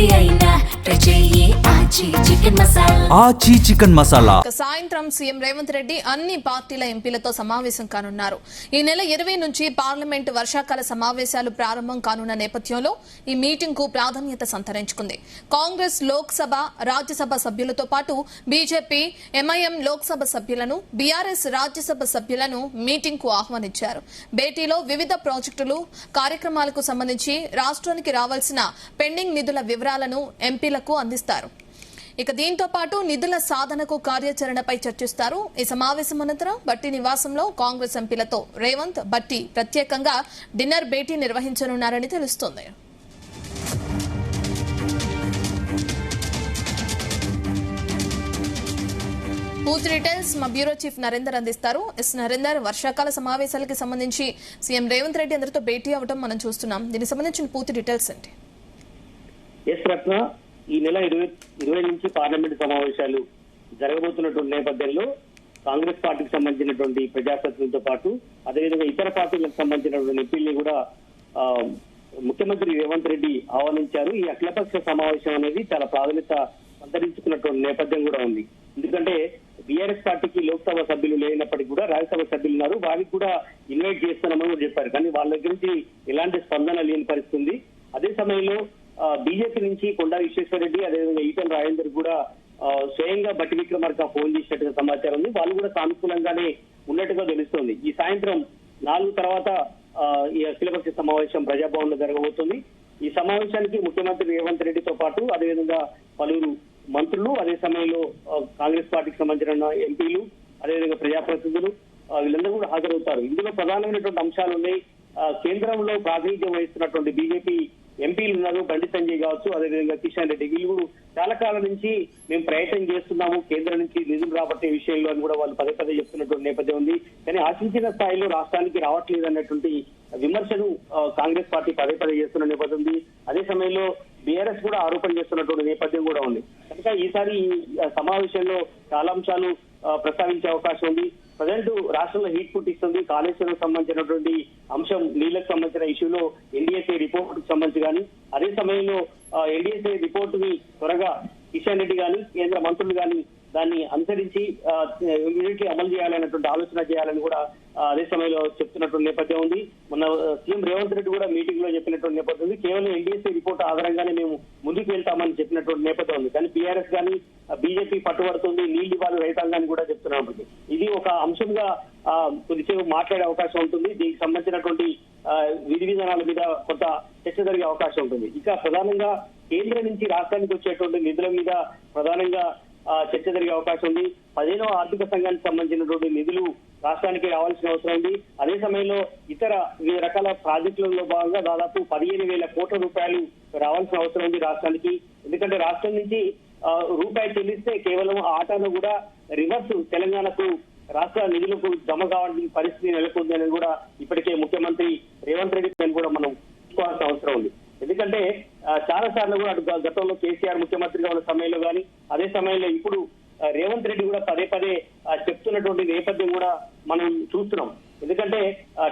ఏది అయినా చెయ్యి ఆచి చికెన్ మసాలా. సాయంత్రం సీఎం రేవంత్ రెడ్డి అన్ని పార్టీల ఎంపీలతో సమావేశం కానున్నారు. ఈ నెల 20 నుంచి పార్లమెంటు వర్షాకాల సమావేశాలు ప్రారంభం కానున్న నేపథ్యంలో ఈ మీటింగ్ కు ప్రాధాన్యత సంతరించుకుంది. కాంగ్రెస్ లోక్సభ రాజ్యసభ సభ్యులతో పాటు బీజేపీ ఎంఐఎం లోక్సభ సభ్యులను, బీఆర్ఎస్ రాజ్యసభ సభ్యులను మీటింగ్ కు ఆహ్వానించారు. భేటీలో వివిధ ప్రాజెక్టులు, కార్యక్రమాలకు సంబంధించి రాష్ట్రానికి రావాల్సిన పెండింగ్ నిధుల వివరాలను ఎంపీలకు అందిస్తారు. ఇక దీంతో పాటు నిధుల సాధనకు కార్యాచరణపై చర్చిస్తారు. ఈ సమావేశం అనంతరం బట్టి నివాసంలో కాంగ్రెస్ ఎంపీలతో రేవంత్, బట్టి ప్రత్యేకంగా డిన్నర్ భేటీ నిర్వహించనున్నారని తెలుస్తోంది. పూర్తి డీటెయిల్స్ మా బ్యూరో చీఫ్ నరేందర్ అందిస్తారు. నరేందర్, వర్షాకాల సమావేశాలకు సంబంధించి సీఎం రేవంత్ రెడ్డి అందరితో భేటీ అవడం మనం చూస్తున్నాం. దీనికి సంబంధించిన పూర్తి డీటెయిల్స్ ఏంటి? ఈ నెల 20 నుంచి పార్లమెంటు సమావేశాలు జరగబోతున్నటువంటి నేపథ్యంలో కాంగ్రెస్ పార్టీకి సంబంధించినటువంటి ప్రజాప్రతినిధులతో పాటు అదేవిధంగా ఇతర పార్టీలకు సంబంధించినటువంటి ఎంపీల్ని కూడా ముఖ్యమంత్రి రేవంత్ రెడ్డి ఆహ్వానించారు. ఈ అఖిలపక్ష సమావేశం అనేది చాలా ప్రాధాన్యత సంతరించుకున్నటువంటి నేపథ్యం కూడా ఉంది. ఎందుకంటే బీఆర్ఎస్ పార్టీకి లోక్సభ సభ్యులు లేనప్పటికీ కూడా రాజ్యసభ సభ్యులు ఉన్నారు, వారికి కూడా ఇన్వైట్ చేస్తున్నామని కూడా చెప్పారు. కానీ వాళ్ళ దగ్గర నుంచి ఎలాంటి స్పందన లేని పరిస్థితి ఉంది. అదే సమయంలో బీజేపీ నుంచి కొండా విశ్వేశ్వరరెడ్డి, అదేవిధంగా ఈటెల రాజేందర్ కూడా స్వయంగా బట్టి విక్రమార్క ఫోన్ చేసినట్టుగా సమాచారం ఉంది. వాళ్ళు కూడా సానుకూలంగానే ఉన్నట్టుగా తెలుస్తోంది. ఈ సాయంత్రం 4 తర్వాత ఈ అఖిలపక్ష సమావేశం ప్రజాభవన్ లో జరగబోతుంది. ఈ సమావేశానికి ముఖ్యమంత్రి రేవంత్ రెడ్డితో పాటు అదేవిధంగా పలువురు మంత్రులు, అదే సమయంలో కాంగ్రెస్ పార్టీకి సంబంధించిన ఎంపీలు, అదేవిధంగా ప్రజాప్రతినిధులు వీళ్ళందరూ కూడా హాజరవుతారు. ఇందులో ప్రధానమైనటువంటి అంశాలు ఉన్నాయి. కేంద్రంలో ప్రాతినిధ్యం వహిస్తున్నటువంటి బీజేపీ ఎంపీలు ఉన్నారు, బండి సంజయ్ కావచ్చు, అదేవిధంగా కిషన్ రెడ్డి. వీళ్ళు చాలా కాలం నుంచి మేము ప్రయత్నం చేస్తున్నాము కేంద్రం నుంచి నిధులు రాబట్టే విషయంలో అని కూడా వాళ్ళు పదే పదే చెప్తున్నటువంటి నేపథ్యం ఉంది. కానీ ఆశించిన స్థాయిలో రాష్ట్రానికి రావట్లేదు అన్నటువంటి విమర్శను కాంగ్రెస్ పార్టీ పదే పదే చేస్తున్న నేపథ్యం ఉంది. అదే సమయంలో బీఆర్ఎస్ కూడా ఆరోపణ చేస్తున్నటువంటి నేపథ్యం కూడా ఉంది. కనుక ఈసారి ఈ సమావేశంలో చాలా అంశాలు ప్రస్తావించే అవకాశం ఉంది. ప్రజెంట్ రాష్ట్రంలో హీట్ పుట్టిస్తుంది. కాళేశ్వరం సంబంధించినటువంటి అంశం, నీళ్లకు సంబంధించిన ఇష్యూలో ఎన్డీఎస్ఏ రిపోర్ట్ సంబంధించి కానీ, అదే సమయంలో ఎన్డీఎస్ఏ రిపోర్ట్ ని త్వరగా కిషన్ రెడ్డి కానీ కేంద్ర మంత్రులు కానీ దాన్ని అనుసరించి ఇమీడియట్లీ అమలు చేయాలన్నటువంటి ఆలోచన చేయాలని కూడా అదే సమయంలో చెప్తున్నటువంటి నేపథ్యం ఉంది. మొన్న సీఎం రేవంత్ రెడ్డి కూడా మీటింగ్ లో చెప్పినటువంటి నేపథ్యం ఉంది. కేవలం ఎన్డీఎస్ఏ రిపోర్ట్ ఆధారంగానే మేము ముందుకు వెళ్తామని చెప్పినటువంటి నేపథ్యం ఉంది. కానీ బీఆర్ఎస్ కానీ బీజేపీ పట్టుబడుతుంది, నీళ్లు ఇవ్వాలి రైతాంగాన్ని కూడా చెప్తున్నప్పటికీ ఇది ఒక అంశంగా కొద్దిసేపు మాట్లాడే అవకాశం ఉంటుంది. దీనికి సంబంధించినటువంటి విధి విధానాల మీద కొంత చర్చ జరిగే అవకాశం ఉంటుంది. ఇక ప్రధానంగా కేంద్రం నుంచి రాష్ట్రానికి వచ్చేటువంటి నిధుల మీద ప్రధానంగా చర్చ జరిగే అవకాశం ఉంది. 15వ ఆర్థిక సంఘానికి సంబంధించినటువంటి నిధులు రాష్ట్రానికి రావాల్సిన అవసరం ఉంది. అదే సమయంలో ఇతర వివిధ రకాల ప్రాజెక్టులలో భాగంగా దాదాపు 15,000 కోట్ల రూపాయలు రావాల్సిన అవసరం ఉంది రాష్ట్రానికి. ఎందుకంటే రాష్ట్రం నుంచి రూపాయి చెల్లిస్తే కేవలం ఆటలో కూడా రివర్స్ తెలంగాణకు రాష్ట్ర నిధులకు జమ కావాల్సిన పరిస్థితి నెలకొంది అనేది కూడా ఇప్పటికే ముఖ్యమంత్రి రేవంత్ రెడ్డి కూడా మనం చూసుకోవాల్సిన అవసరం ఉంది. ఎందుకంటే చాలా సార్లు కూడా అటు గతంలో కేసీఆర్ ముఖ్యమంత్రిగా ఉన్న సమయంలో కానీ, అదే సమయంలో ఇప్పుడు రేవంత్ రెడ్డి కూడా పదే పదే చెప్తున్నటువంటి నేపథ్యం కూడా మనం చూస్తున్నాం. ఎందుకంటే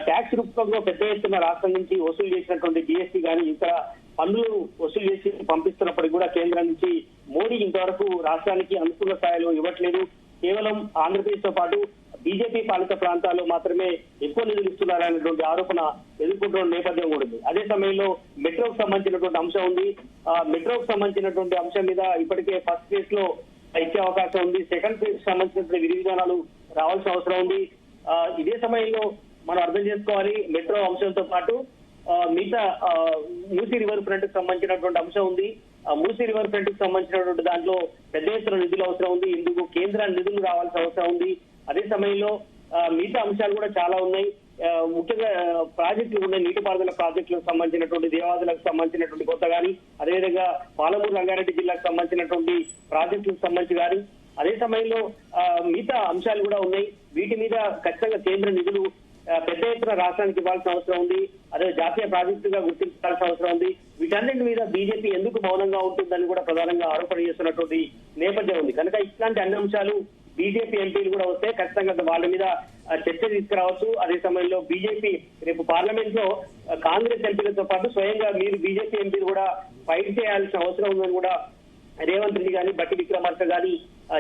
ట్యాక్స్ రూపంలో పెద్ద ఎత్తున రాష్ట్రం నుంచి వసూలు చేసినటువంటి జీఎస్టీ కానీ ఇతర పన్నులు వసూలు చేసి పంపిస్తున్నప్పటికీ కూడా కేంద్రం నుంచి మోడీ ఇంతవరకు రాష్ట్రానికి అనుకూల స్థాయిలో ఇవ్వట్లేదు. కేవలం ఆంధ్రప్రదేశ్ తో పాటు బీజేపీ పాలిత ప్రాంతాల్లో మాత్రమే ఎక్కువ నిధులు ఇస్తున్నారనేటువంటి ఆరోపణ ఎదుర్కొంటున్న నేపథ్యం కూడా ఉంది. అదే సమయంలో మెట్రోకు సంబంధించినటువంటి అంశం ఉంది. మెట్రోకు సంబంధించినటువంటి అంశం మీద ఇప్పటికే ఫస్ట్ ఫేజ్ లో ఇచ్చే అవకాశం ఉంది. సెకండ్ ఫేజ్ సంబంధించినటువంటి విధి విధానాలు రావాల్సిన అవసరం ఉంది. ఇదే సమయంలో మనం అర్థం చేసుకోవాలి, మెట్రో అంశంతో పాటు మిగతా మూసీ రివర్ ఫ్రంట్ కు సంబంధించినటువంటి అంశం ఉంది. మూసీ రివర్ ఫ్రంట్ కు సంబంధించినటువంటి దాంట్లో పెద్ద ఎత్తున నిధులు అవసరం ఉంది. ఇందుకు కేంద్ర నిధులు రావాల్సిన అవసరం ఉంది. అదే సమయంలో మిగతా అంశాలు కూడా చాలా ఉన్నాయి. ముఖ్యంగా ప్రాజెక్టులు ఉన్నాయి. నీటిపారుదల ప్రాజెక్టులకు సంబంధించినటువంటి, దేవాదులకు సంబంధించినటువంటి కొత్త కానీ, అదేవిధంగా పాలమూరు రంగారెడ్డి జిల్లాకు సంబంధించినటువంటి ప్రాజెక్టులకు సంబంధించి కానీ, అదే సమయంలో మిగతా అంశాలు కూడా ఉన్నాయి. వీటి మీద ఖచ్చితంగా కేంద్ర నిధులు పెద్ద ఎత్తున రాష్ట్రానికి ఇవ్వాల్సిన అవసరం ఉంది. అదే జాతీయ ప్రాజెక్టుగా గుర్తించాల్సిన అవసరం ఉంది. వీటన్నింటి మీద బీజేపీ ఎందుకు మౌనంగా ఉంటుందని కూడా ప్రధానంగా ఆరోపణ చేస్తున్నటువంటి నేపథ్యం ఉంది. కనుక ఇట్లాంటి అన్ని అంశాలు బీజేపీ ఎంపీలు కూడా వస్తే ఖచ్చితంగా వాళ్ళ మీద చర్చ తీసుకురావచ్చు. అదే సమయంలో బీజేపీ రేపు పార్లమెంట్ లో కాంగ్రెస్ ఎంపీలతో పాటు స్వయంగా మీరు బీజేపీ ఎంపీలు కూడా ఫైట్ చేయాల్సిన అవసరం ఉందని కూడా రేవంత్ రెడ్డి గాని బట్టి విక్రమార్క గాని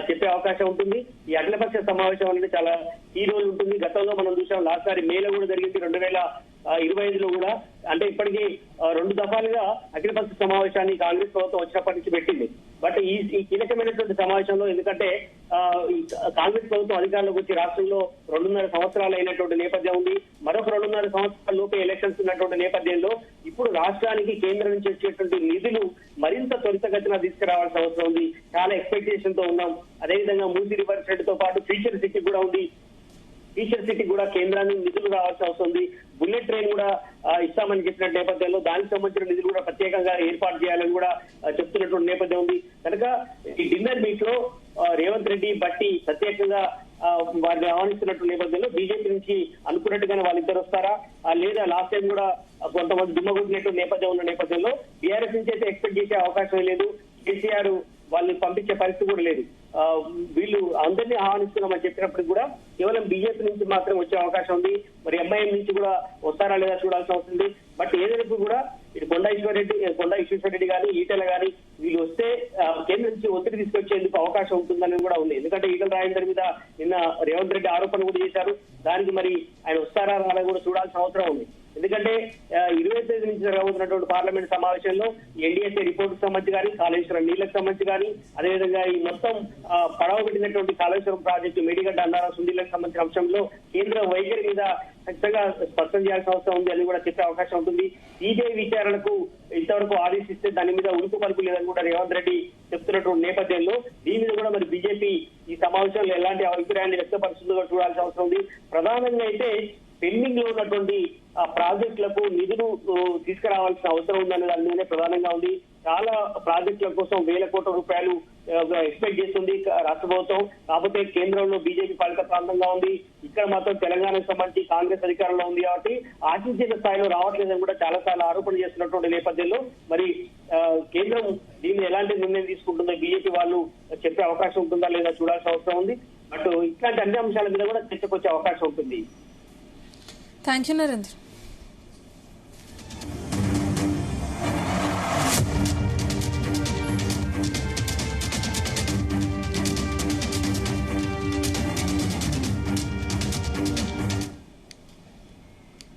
చెప్పే అవకాశం ఉంటుంది. ఈ అఖిలపక్ష సమావేశం అనేది చాలా ఈ రోజు ఉంటుంది. గతంలో మనం చూసాం, లాస్ట్ సారి మేలో కూడా జరిగింది, 2025లో కూడా. అంటే ఇప్పటికీ 2 దఫాలుగా అఖిలపక్ష సమావేశాన్ని కాంగ్రెస్ ప్రభుత్వం వచ్చినప్పటి నుంచి పెట్టింది. బట్ ఈ కీలకమైనటువంటి సమావేశంలో, ఎందుకంటే కాంగ్రెస్ ప్రభుత్వం అధికారంలోకి వచ్చి రాష్ట్రంలో 2.5 సంవత్సరాలు అయినటువంటి నేపథ్యం ఉంది. మరొక 2.5 సంవత్సరాల లోపే ఎలక్షన్స్ ఉన్నటువంటి నేపథ్యంలో ఇప్పుడు రాష్ట్రానికి కేంద్రం నుంచి వచ్చేటువంటి నిధులు మరింత త్వరితగతిన తీసుకురావాల్సిన అవసరం ఉంది. చాలా ఎక్స్పెక్టేషన్ తో ఉన్నాం. అదేవిధంగా మూసీ రివర్ ఫ్రంట్ తో పాటు ఫ్యూచర్ సిటీ కూడా ఉంది. ఫ్యూచర్ సిటీ కూడా కేంద్రానికి నిధులు రావాల్సిన అవసరం ఉంది. బుల్లెట్ ట్రైన్ కూడా ఇస్తామని చెప్పిన నేపథ్యంలో దానికి సంబంధించిన నిధులు కూడా ప్రత్యేకంగా ఏర్పాటు చేయాలని కూడా చెప్తున్నటువంటి నేపథ్యం ఉంది. కనుక ఈ డిన్నర్ మీట్ లో రేవంత్ రెడ్డి బట్టి ప్రత్యేకంగా వారిని ఆహ్వానిస్తున్నటువంటి నేపథ్యంలో బీజేపీ నుంచి అనుకున్నట్టుగానే వాళ్ళిద్దరు వస్తారా, లేదా లాస్ట్ టైం కూడా కొంతమంది దుమ్మగొట్టినటువంటి నేపథ్యం ఉన్న నేపథ్యంలో బీఆర్ఎస్ నుంచి అయితే ఎక్స్పెక్ట్ చేసే అవకాశం లేదు. కేసీఆర్ వాళ్ళని పంపించే పరిస్థితి కూడా లేదు. వీళ్ళు అందరినీ ఆహ్వానిస్తున్నామని చెప్పినప్పటికీ కూడా కేవలం బీజేపీ నుంచి మాత్రం వచ్చే అవకాశం ఉంది. మరి ఎంఐఎం నుంచి కూడా వస్తారా లేదా చూడాల్సిన అవసరం ఉంది. బట్ ఏదైనా కూడా ఇటు కొండా ఈశ్వరరెడ్డి కానీ ఈటెల కానీ వీళ్ళు వస్తే కేంద్రం నుంచి ఒత్తిడి తీసుకొచ్చేందుకు అవకాశం ఉంటుందని కూడా ఉంది. ఎందుకంటే ఈటెల రాజేందర్ మీద నిన్న రేవంత్ రెడ్డి ఆరోపణ కూడా చేశారు. దానికి మరి ఆయన వస్తారా అలా కూడా చూడాల్సిన అవసరం ఉంది. ఎందుకంటే 25 నుంచి జరగబోతున్నటువంటి పార్లమెంట్ సమావేశంలో ఎన్డీఎస్ఏ రిపోర్ట్ కు సంబంధించి కానీ, కాళేశ్వరం నీళ్లకు సంబంధించి కానీ, అదేవిధంగా ఈ మొత్తం పడవ పెట్టినటువంటి కాళేశ్వరం ప్రాజెక్టు మేడిగడ్డ అన్నారం సుందీలకు సంబంధించిన అంశంలో కేంద్ర వైఖరి మీద ఖచ్చితంగా స్పష్టం చేయాల్సిన అవసరం ఉంది అని కూడా చెప్పే అవకాశం ఉంటుంది. సిబిఐ విచారణకు ఇంతవరకు ఆదేశిస్తే దాని మీద ఉలుకు పలుకు లేదని కూడా రేవంత్ రెడ్డి చెప్తున్నటువంటి నేపథ్యంలో దీని మీద కూడా మరి బీజేపీ ఈ సమావేశంలో ఎలాంటి అభిప్రాయాన్ని వ్యక్తపరుస్తుందో చూడాల్సిన అవసరం ఉంది. ప్రధానంగా అయితే పెండింగ్ లో ఉన్నటువంటి ప్రాజెక్టులకు నిధులు తీసుకురావాల్సిన అవసరం ఉందనే దాని మీదనే ప్రధానంగా ఉంది. చాలా ప్రాజెక్టుల కోసం 1000 కోట్ల రూపాయలు ఎక్స్పెక్ట్ చేస్తుంది రాష్ట్ర ప్రభుత్వం. కాకపోతే కేంద్రంలో బీజేపీ పాలిత ప్రాంతంగా ఉంది, ఇక్కడ మాత్రం తెలంగాణకు సంబంధించి కాంగ్రెస్ అధికారంలో ఉంది కాబట్టి ఆశించిన స్థాయిలో రావట్లేదని కూడా చాలా సార్లు ఆరోపణ చేస్తున్నటువంటి నేపథ్యంలో మరి కేంద్రం దీన్ని ఎలాంటి నిర్ణయం తీసుకుంటుందో బీజేపీ వాళ్ళు చెప్పే అవకాశం ఉంటుందా లేదా చూడాల్సిన అవసరం ఉంది. బట్ ఇట్లాంటి అన్ని అంశాల మీద కూడా చర్చకు వచ్చే అవకాశం ఉంటుంది. Thank you Narendra.